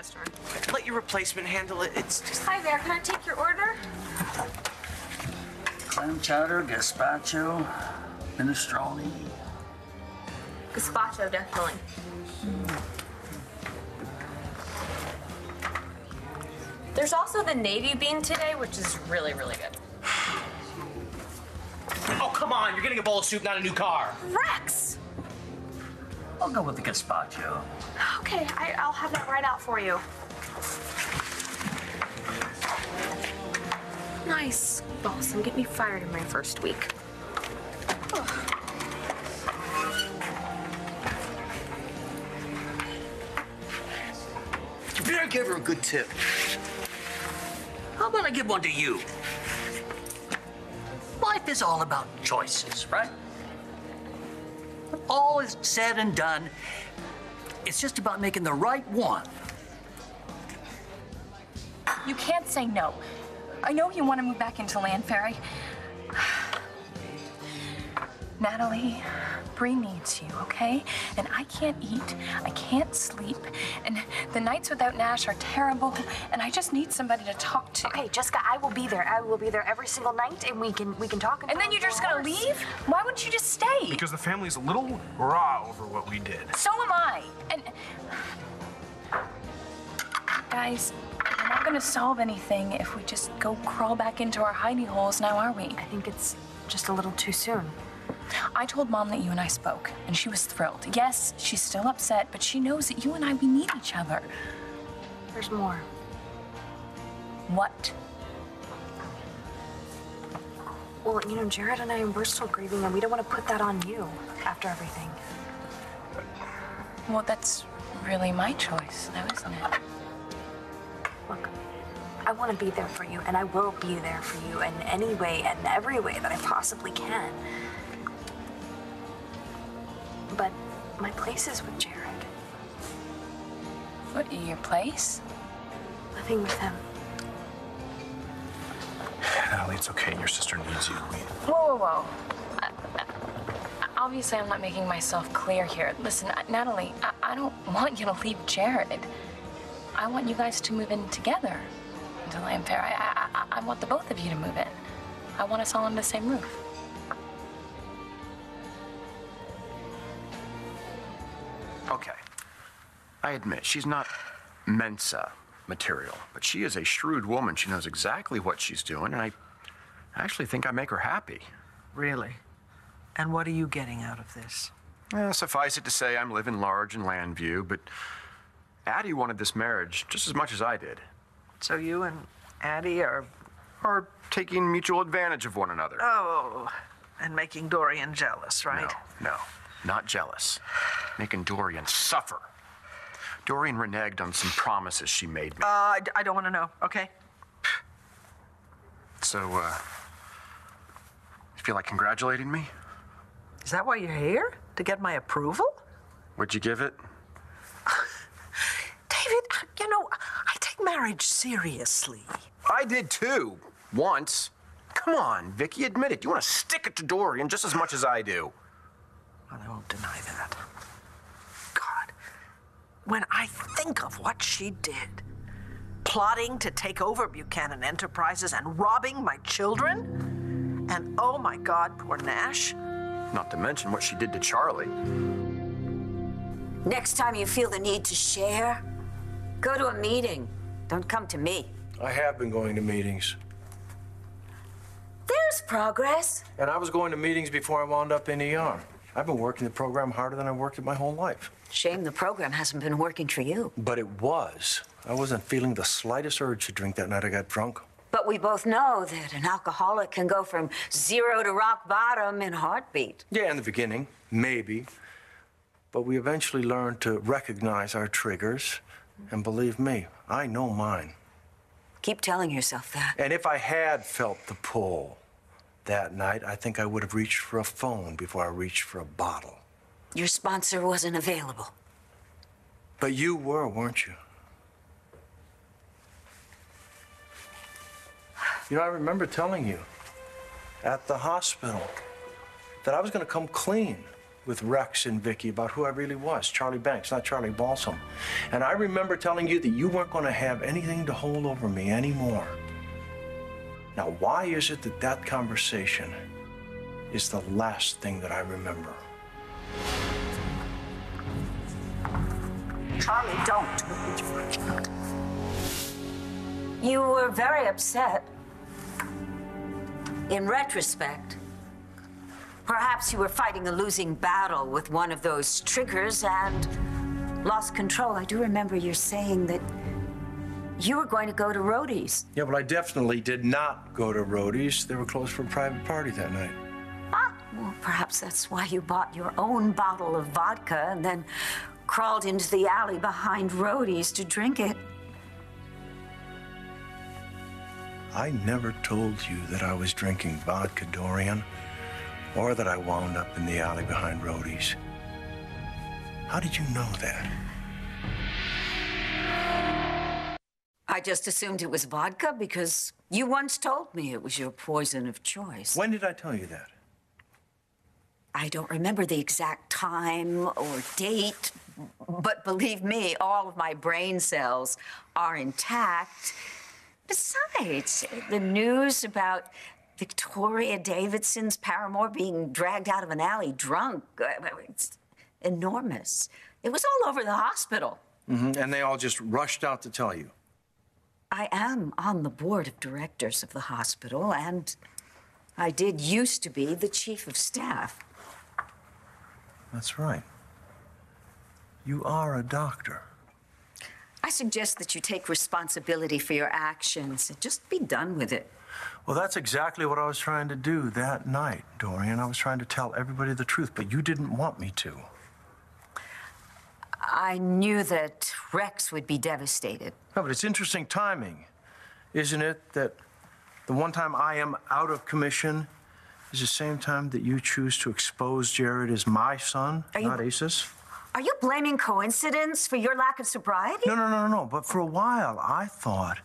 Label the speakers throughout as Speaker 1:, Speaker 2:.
Speaker 1: restaurant.
Speaker 2: Let your replacement handle it. It's just...
Speaker 1: Hi there, can I take your order?
Speaker 3: Clam chowder, gazpacho, minestrone.
Speaker 1: Gazpacho, definitely. There's also the navy bean today, which is really, really good.
Speaker 2: Oh, come on. You're getting a bowl of soup, not a new car.
Speaker 1: Rex!
Speaker 3: I'll go with the gazpacho.
Speaker 1: Okay, I'll have that right out for you. Nice. Boss, I'm getting me fired in my first week. Ugh.
Speaker 3: You better give her a good tip. How about I give one to you? Life is all about choices, right? When all is said and done, it's just about making the right one.
Speaker 4: You can't say no. I know you want to move back into Landfairy. Natalie, Bree needs you, okay? And I can't eat, I can't sleep, and the nights without Nash are terrible, and I just need somebody to talk to.
Speaker 5: Okay, Jessica, I will be there. I will be there every single night, and we can talk.
Speaker 4: And then you're just gonna leave? Why wouldn't you just stay?
Speaker 6: Because the family's a little raw over what we did.
Speaker 4: So am I. And guys, we're not gonna solve anything if we just go crawl back into our hidey holes now, are we?
Speaker 5: I think it's just a little too soon.
Speaker 4: I told Mom that you and I spoke, and she was thrilled. Yes, she's still upset, but she knows that you and I, we need each other.
Speaker 5: There's more.
Speaker 4: What?
Speaker 5: Well, you know, Jared and I, we're still grieving, and we don't want to put that on you after everything.
Speaker 4: Well, that's really my choice, though, isn't it?
Speaker 5: Look, I want to be there for you, and I will be there for you in any way and every way that I possibly can. But my place is with Jared.
Speaker 4: What, your place?
Speaker 5: Living with him.
Speaker 6: Natalie, it's okay. Your sister needs you.
Speaker 4: Whoa, whoa, whoa. Obviously, I'm not making myself clear here. Listen, Natalie, I don't want you to leave Jared. I want you guys to move in together into Landfair. I want the both of you to move in. I want us all under the same roof.
Speaker 7: Okay. I admit, she's not Mensa material, but she is a shrewd woman. She knows exactly what she's doing, and I actually think I make her happy.
Speaker 8: Really? And what are you getting out of this?
Speaker 7: Suffice it to say, I'm living large in Landview, but Addie wanted this marriage just as much as I did.
Speaker 8: So you and Addie are
Speaker 7: taking mutual advantage of one another.
Speaker 8: Oh, and making Dorian jealous, right?
Speaker 7: No, not jealous. Making Dorian suffer. Dorian reneged on some promises she made me.
Speaker 8: I don't want to know, okay?
Speaker 7: So, you feel like congratulating me?
Speaker 8: Is that why you're here? To get my approval?
Speaker 7: What'd you give it?
Speaker 8: David, you know, I take marriage seriously.
Speaker 7: I did too. Once. Come on, Vicky, admit it. You want to stick it to Dorian just as much as I do.
Speaker 8: Well, I won't deny that. God, when I think of what she did, plotting to take over Buchanan Enterprises and robbing my children, and oh my God, poor Nash.
Speaker 7: Not to mention what she did to Charlie.
Speaker 9: Next time you feel the need to share, go to a meeting. Don't come to me.
Speaker 10: I have been going to meetings.
Speaker 9: There's progress.
Speaker 10: And I was going to meetings before I wound up in ER. I've been working the program harder than I worked it my whole life.
Speaker 9: Shame the program hasn't been working for you.
Speaker 10: But it was. I wasn't feeling the slightest urge to drink that night I got drunk.
Speaker 9: But we both know that an alcoholic can go from zero to rock bottom in a heartbeat.
Speaker 10: Yeah, in the beginning, maybe. But we eventually learned to recognize our triggers. And believe me, I know mine.
Speaker 9: Keep telling yourself that.
Speaker 10: And if I had felt the pull that night, I think I would have reached for a phone before I reached for a bottle.
Speaker 9: Your sponsor wasn't available.
Speaker 10: But you were, weren't you? You know, I remember telling you at the hospital that I was going to come clean with Rex and Vicky about who I really was, Charlie Banks, not Charlie Balsam. And I remember telling you that you weren't going to have anything to hold over me anymore. Now, why is it that that conversation is the last thing that I remember?
Speaker 8: Charlie, don't.
Speaker 9: You were very upset. In retrospect, perhaps you were fighting a losing battle with one of those triggers and lost control. I do remember you saying that you were going to go to Rodi's.
Speaker 10: Yeah, well, I definitely did not go to Rodi's. They were closed for a private party that night.
Speaker 9: Ah, well, perhaps that's why you bought your own bottle of vodka and then crawled into the alley behind Rodi's to drink it.
Speaker 10: I never told you that I was drinking vodka, Dorian, or that I wound up in the alley behind Rodi's. How did you know that?
Speaker 9: I just assumed it was vodka because you once told me it was your poison of choice.
Speaker 10: When did I tell you that?
Speaker 9: I don't remember the exact time or date, but believe me, all of my brain cells are intact. Besides, the news about Victoria Davidson's paramour being dragged out of an alley drunk, it's enormous. It was all over the hospital.
Speaker 10: Mm-hmm. And they all just rushed out to tell you.
Speaker 9: I am on the board of directors of the hospital, and I did used to be the chief of staff.
Speaker 10: That's right. You are a doctor.
Speaker 9: I suggest that you take responsibility for your actions and just be done with it.
Speaker 10: Well, that's exactly what I was trying to do that night, Dorian. I was trying to tell everybody the truth, but you didn't want me to.
Speaker 9: I knew that Rex would be devastated.
Speaker 10: No, but it's interesting timing, isn't it? That the one time I am out of commission is the same time that you choose to expose Jared as my son, not Ace's.
Speaker 9: Are you blaming coincidence for your lack of sobriety?
Speaker 10: No. But for a while, I thought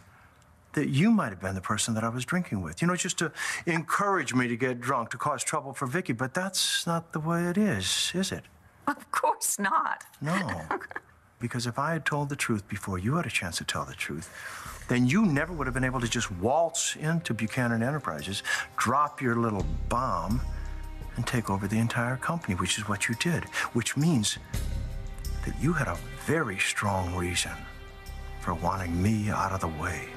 Speaker 10: that you might have been the person that I was drinking with. You know, just to encourage me to get drunk, to cause trouble for Vicky. But that's not the way it is it?
Speaker 9: Of course not.
Speaker 10: No. Because if I had told the truth before you had a chance to tell the truth, then you never would have been able to just waltz into Buchanan Enterprises, drop your little bomb, and take over the entire company, which is what you did. Which means that you had a very strong reason for wanting me out of the way.